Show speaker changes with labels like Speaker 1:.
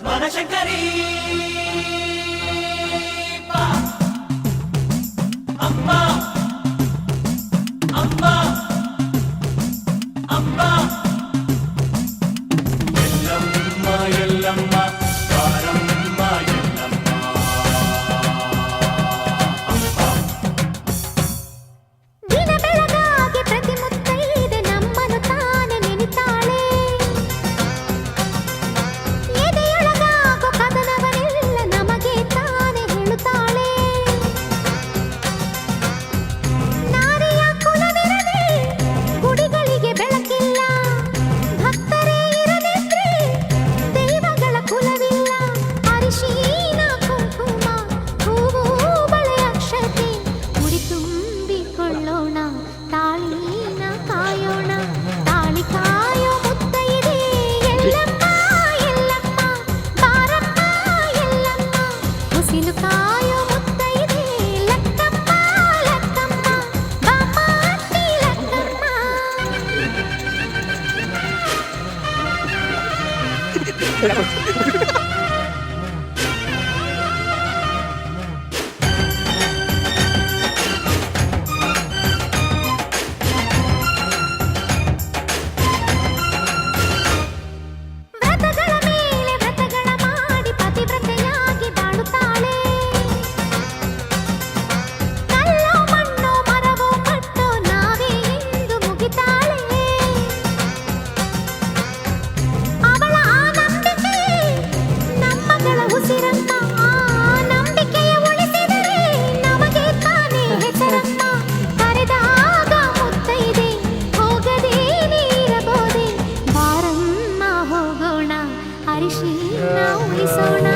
Speaker 1: ಬನಶಂಕರಿ ಅಮ್ಮ ಅಮ್ಮ ಅಮ್ಮ ಎಲ್ಲಮ್ಮ ಎಲ್ಲಮ್ಮ ಕಾರಮ್ಮ ಎಲ್ಲಮ್ಮ
Speaker 2: ದಿನ ಬೆಳಗಾಗಿ ಪ್ರತಿ ಮುತ್ತೈದೆ ನಮ್ಮನ್ನು ತಾನೆ ನೆನೆತಾಳೆ ಎದೆಯೊಳಗಾಗೋ ಕದನವನೆಲ್ಲ ನಮಗೆ ತಾನೆ ಹೇಳುತ್ತಾಳೆ ನಾರಿಯ ಕುಲವಿರದೆ ಗುಡಿಗಳಿಗೆ ಬೆಳಕಿಲ್ಲ ಭಕ್ತರೇ ಇರದಿದ್ರೆ ದೈವಗಳ ಕುಲವಿಲ್ಲ ಅರಿಶಿನ ಕುಂಕುಮ ಹೂವು ಬಳೆ ಅಕ್ಷತೆ ಮುಡಿ ತುಂಬಿಕೊಳ್ಳೋಣ ತಾಳಿನ ಕಾಯೋಣ ತಾಳಿ ಕಾಯೋ ಮುತ್ತೈದೆ ಎಲ್ಲಮ್ಮ ಎಲ್ಲಮ್ಮ ಬಾರಮ್ಮ ಎಲ್ಲಮ್ಮ ಮುಸಿಲು ಕಾಯೋ ಮುತ್ತೈದೆ ಲಕ್ಕಮ್ಮ ಲಕ್ಕಮ್ಮ ಬಾಮಾಟಿ ಲಕ್ಕಮ್ಮ ವ್ರತಗಳ ಮೇಲೆ ವ್ರತಗಳ ಮಾಡಿ ಪತಿವ್ರತೆಯಾಗಿ ಬಾಳುತ್ತಾಳೆ ಕಲ್ಲೋ ಮಣ್ಣೋ ಮರವೋ ಕಟ್ಟೋ ನಾವೇ ಎಂದು ಮುಗಿತಾಳೆ ಅವಳ ಆ ನಂಬಿಕೆ ನಮ್ಮಗಳ ಉಸಿರಮ್ಮ ಆ ನಂಬಿಕೆಯ ಉಳಿಸಿದರೆ ನಮಗೆ ತಾನೇ ಹೆಸರಮ್ಮ ಕರೆದಾಗ ಮುತ್ತೈದೆ ಹೋಗದೆ ನೀರಬೋದೆ ಬಾರಮ್ಮ ಹೋಗೋಣ ಅರಿಶಿನ ಉಳಿಸೋಣ